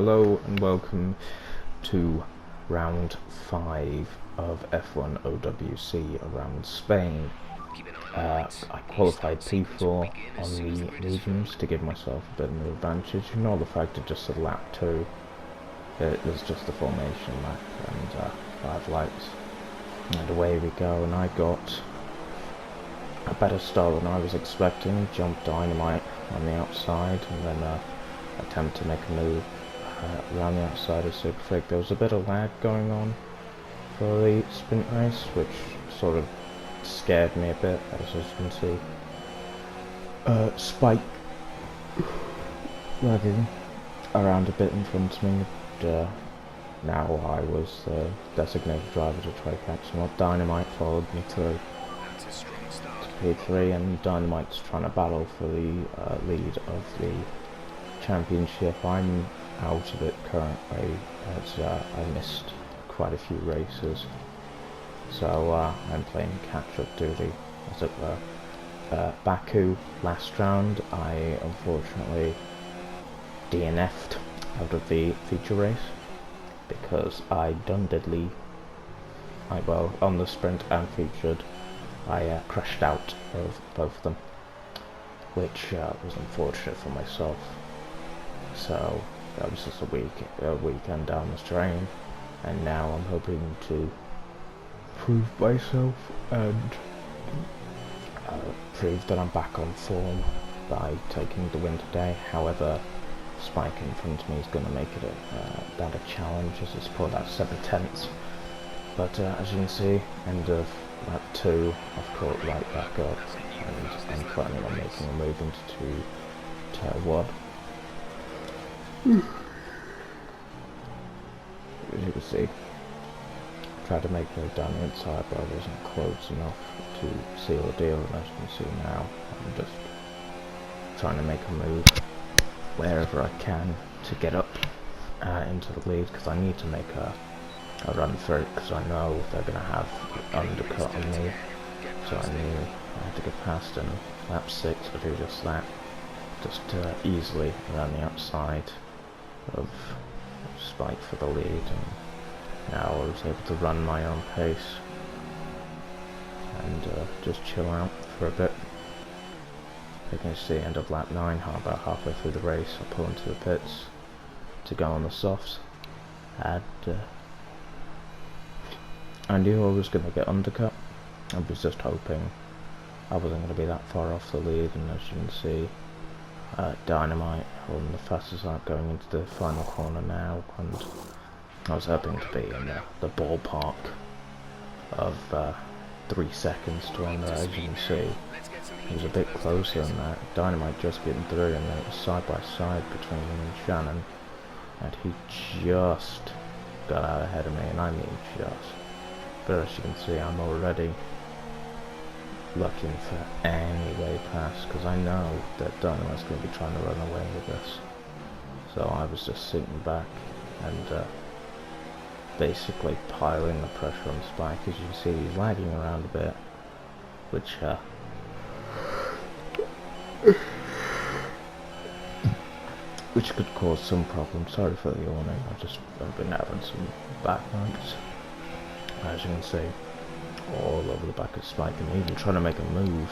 Hello and welcome to round 5 of F1OWC around Spain. I qualified P4 on the mediums to give myself a bit of an advantage. Ignore the fact it just said lap 2. It was just the formation lap and 5 laps. And away we go, and I got a better start than I was expecting. Jumped Dynamite on the outside and then attempt to make a move around the outside of Superfig. There was a bit of lag going on for the sprint race, which sort of scared me a bit, as you can see. Spike lagging around a bit in front of me, and now I was the designated driver to try catching up. Dynamite followed me through to P3, and Dynamite's trying to battle for the lead of the championship. I'm out of it currently as I missed quite a few races, so I'm playing catch-up duty, as it were. Baku last round, I unfortunately DNF'd out of the feature race because I done diddly. Well, on the sprint and featured, I crashed out of both of them, which was unfortunate for myself. So that was just a weekend down the drain, and now I'm hoping to prove myself and prove that I'm back on form by taking the win today. However, Spike in front of me is going to make it a better challenge, as it's pulled out 7/10. But as you can see, end of lap 2, I've caught right back up, and I'm planning on making a move into Tier 1. As you can see, I tried to make a move down the inside, but I wasn't close enough to seal the deal, and as you can see now, I'm just trying to make a move wherever I can to get up into the lead, because I need to make a run for it, because I know they're going to have undercut on me, so I knew I had to get past. In lap 6 I do just that, just easily around the outside of Spike for the lead, and now I was able to run my own pace and just chill out for a bit. You can see end of lap 9, about halfway through the race, I pull into the pits to go on the softs, and I knew I was going to get undercut. I was just hoping I wasn't going to be that far off the lead, and as you can see, Dynamite on the fastest lap going into the final corner now, and I was hoping to be in the ballpark of 3 seconds to win there. As you can see, it was a bit closer than that. Dynamite just getting through, and then it was side by side between him and Shannon, and he just got out ahead of me, and I mean just. But as you can see, I'm already looking for any way past, because I know that Dynamite's going to be trying to run away with this. So I was just sitting back and basically piling the pressure on Spike. As you can see, he's lagging around a bit, which could cause some problems. Sorry for the yawning, I've been having some back nights. As you can see, all over the back of Spike, and even trying to make a move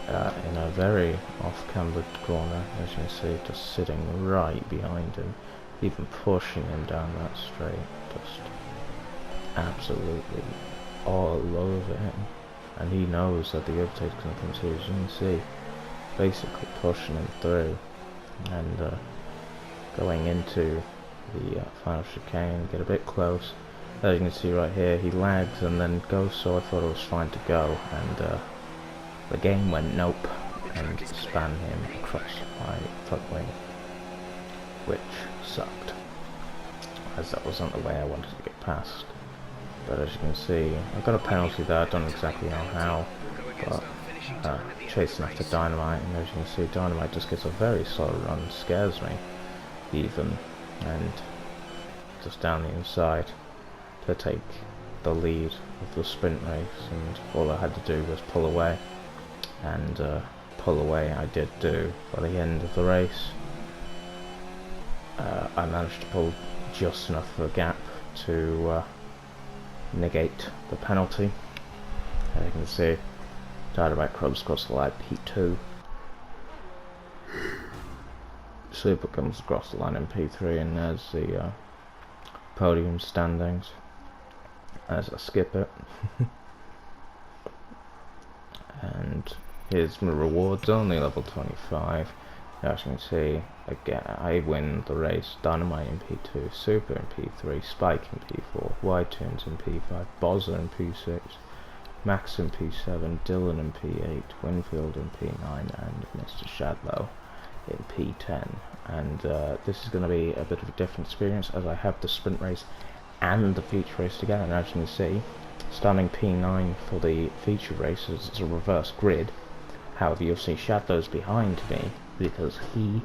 in a very off-cambered corner. As you can see, just sitting right behind him, even pushing him down that straight, just absolutely all over him. And he knows that the overtake's going to come too. As you can see, basically pushing him through, and going into the final chicane, get a bit close. As you can see right here, he lags and then goes, so I thought it was fine to go, and the game went nope and span him across my front wing, which sucked, as that wasn't the way I wanted to get past. But as you can see, I got a penalty there. I don't exactly know how, but chasing after Dynamite, and as you can see, Dynamite just gets a very slow run, scares me even, and just down the inside to take the lead of the sprint race, and all I had to do was pull away, and pull away I did do by the end of the race. I managed to pull just enough of a gap to negate the penalty. As you can see, Dynamite comes across the line P2. Super comes across the line in P3, and there's the podium standings as I skip it. And here's my rewards, only level 25. As you can see, again, I win the race. Dynamite in P2, Super in P3, Spike in P4, Y-Tunes in P5, Bozza in P6, Max in P7, Dylan in P8, Winfield in P9, and Mr. Shadlow in P10. And this is going to be a bit of a different experience, as I have the sprint race and the feature race together. And as you can see, starting P9 for the feature race, it's a reverse grid. However, you'll see Shadlow's behind me because he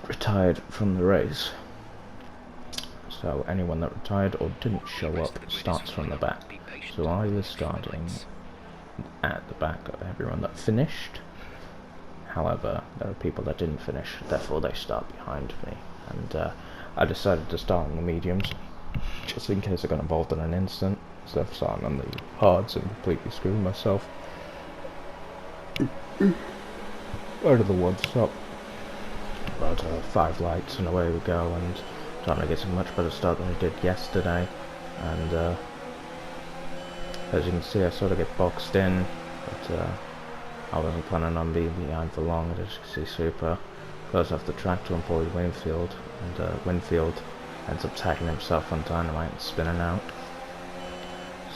retired from the race. So anyone that retired or didn't show up starts from the back. So I was starting at the back of everyone that finished. However, there are people that didn't finish, therefore they start behind me. And I decided to start on the mediums, just in case I got involved in an incident, instead of starting on the hards and completely screwing myself. Out of the one stop. About 5 lights and away we go, and trying to get a much better start than I did yesterday. And as you can see, I sort of get boxed in, but I wasn't planning on being behind for long. As you can see, Super goes off the track to avoid Winfield, and Winfield ends up tagging himself on Dynamite and spinning out.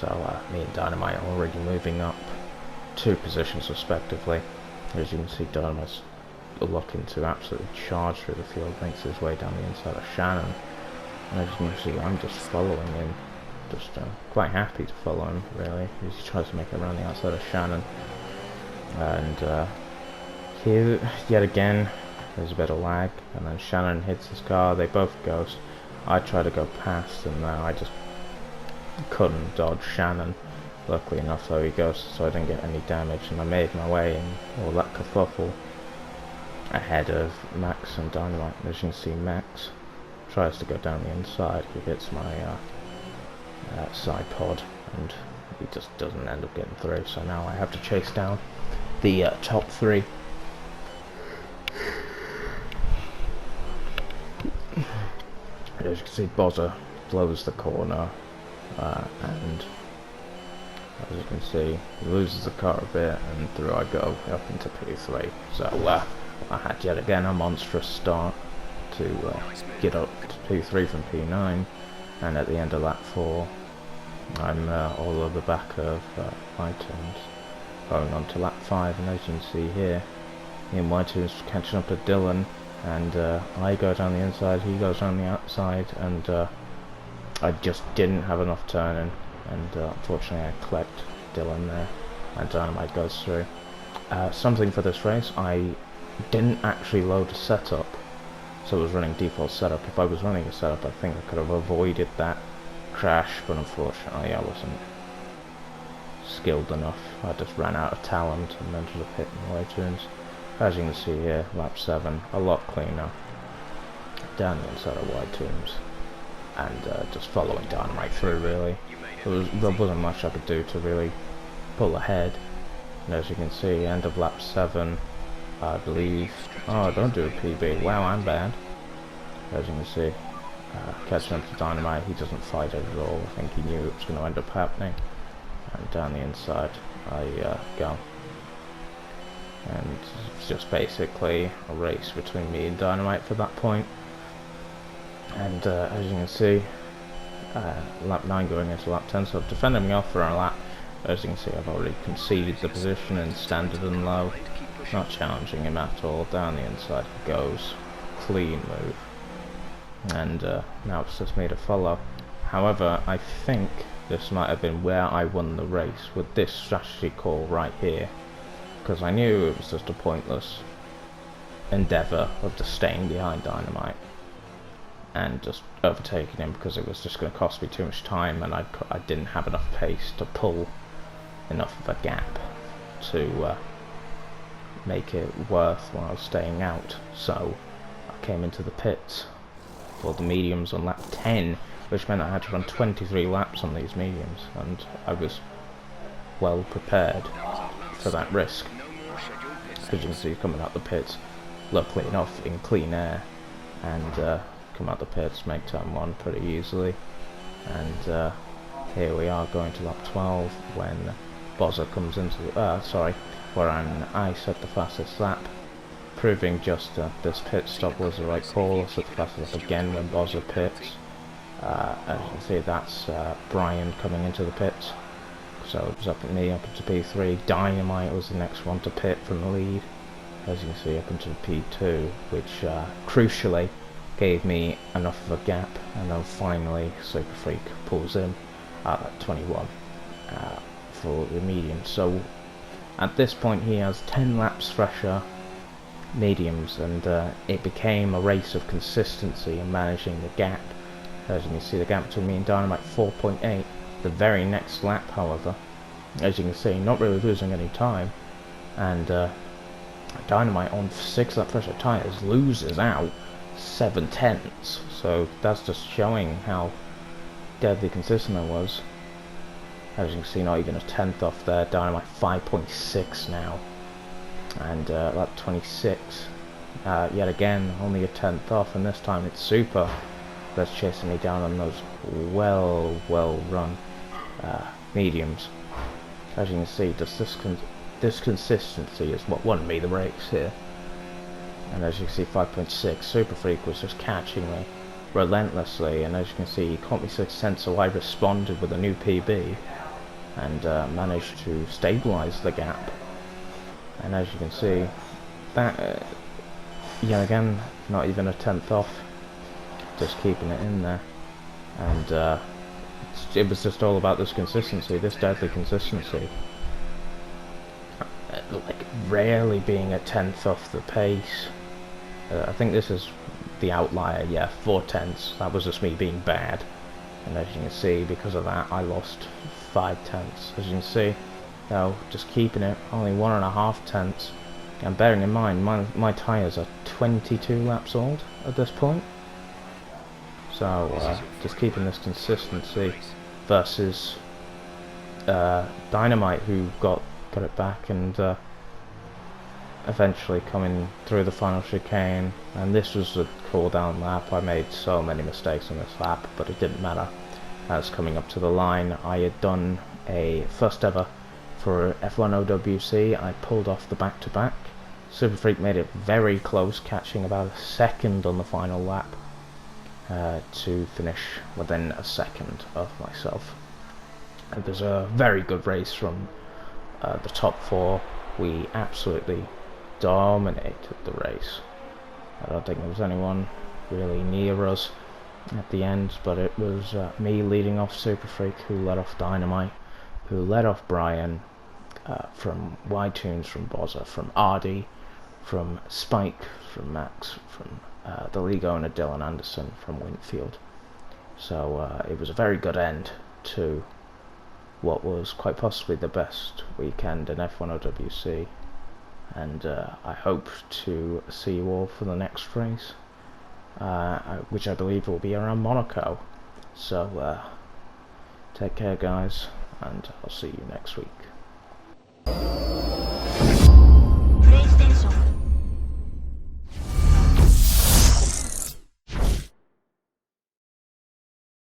So me and Dynamite are already moving up 2 positions respectively. As you can see, Dynamite's looking to absolutely charge through the field, makes his way down the inside of Shannon. And as you can see, I'm just following him, just quite happy to follow him really, as he tries to make it around the outside of Shannon. And here, yet again, there's a bit of lag, and then Shannon hits his car, they both ghost. I try to go past, and I just couldn't dodge Shannon. Luckily enough though, he ghosted, so I didn't get any damage, and I made my way in all that kerfuffle ahead of Max and Dynamite. As you can see, Max tries to go down the inside, he hits my side pod, and he just doesn't end up getting through, so now I have to chase down the top 3. As you can see, Bozza blows the corner, and as you can see, he loses the car a bit, and through I go up into P3. So I had yet again a monstrous start to get up to P3 from P9, and at the end of lap 4, I'm all over the back of Y-Tunes, going on to lap 5, and as you can see here, me and Y-Tunes catching up to Dylan, and I go down the inside, he goes down the outside, and I just didn't have enough turning, and unfortunately I collect Dylan there, and Dynamite goes through. Something for this race, I didn't actually load a setup, so it was running default setup. If I was running a setup, I think I could have avoided that crash, but unfortunately I wasn't skilled enough. I just ran out of talent and entered a pit in Y-Tunes. As you can see here, lap 7, a lot cleaner, down the inside of Y-Tunes, and just following Dynamite through really. There wasn't much I could do to really pull ahead, and as you can see, end of lap 7, I believe, oh don't do a PB, wow I'm bad. As you can see, catching up to Dynamite, he doesn't fight it at all. I think he knew it was going to end up happening, and down the inside I go. And it's just basically a race between me and Dynamite for that point. And as you can see, lap 9 going into lap 10, so I've defended me off for a lap. As you can see, I've already conceded the position in standard and low, not challenging him at all. Down the inside he goes, clean move, and now it's just me to follow. However, I think this might have been where I won the race with this strategy call right here, because I knew it was just a pointless endeavour of just staying behind Dynamite and just overtaking him, because it was just going to cost me too much time, and I didn't have enough pace to pull enough of a gap to make it worthwhile staying out. So I came into the pits for the mediums on lap 10, which meant I had to run 23 laps on these mediums, and I was well prepared for that risk. As you can see, coming out the pits, luckily enough in clean air, and come out the pits, make turn 1 pretty easily, and here we are going to lap 12 when Bozza comes into wherein I set the fastest lap, proving just that this pit stop was the right call. I set the fastest lap again when Bozza pits. As you can see, that's Brian coming into the pits. So it was up into P3. Dynamite was the next one to pit from the lead, as you can see, up into P2, which crucially gave me enough of a gap, and then finally Super Freak pulls in at 21 for the medium. So at this point he has 10 laps fresher mediums, and it became a race of consistency and managing the gap. As you can see, the gap between me and Dynamite 4.8. The very next lap, however, as you can see, not really losing any time, and Dynamite on 6 lap fresher tyres loses out 7/10. So that's just showing how deadly consistent I was. As you can see, not even a 10th off there. Dynamite 5.6 now, and lap 26, yet again only a 10th off, and this time it's Super that's chasing me down on those well run mediums. As you can see, just this consistency is what won me the race here. And as you can see, 5.6, Super Freak was just catching me relentlessly, and as you can see, he caught me 6/10, so I responded with a new PB and managed to stabilize the gap. And as you can see, that yet again, not even a 10th off, just keeping it in there. And it was just all about this consistency, this deadly consistency, like rarely being a 10th off the pace. I think this is the outlier. Yeah, 4/10. That was just me being bad, and as you can see, because of that I lost 5/10. As you can see, now just keeping it only 1.5 tenths, and bearing in mind my tyres are 22 laps old at this point. So just keeping this consistency versus Dynamite, who put it back and eventually coming through the final chicane. And this was a cool down lap. I made so many mistakes on this lap, but it didn't matter. As coming up to the line, I had done a first ever for F1OWC. I pulled off the back-to-back. Super Freak made it very close, catching about a second on the final lap to finish within a second of myself. It was a very good race from the top 4. We absolutely dominated the race. I don't think there was anyone really near us at the end, but it was me leading off Super Freak, who led off Dynamite, who led off Brian, from Y-Tunes, from Bozza, from Ardy, from Spike, from Max, from the league owner Dylan Anderson from Winfield. So it was a very good end to what was quite possibly the best weekend in F1OWC, and I hope to see you all for the next race, which I believe will be around Monaco. So take care, guys, and I'll see you next week.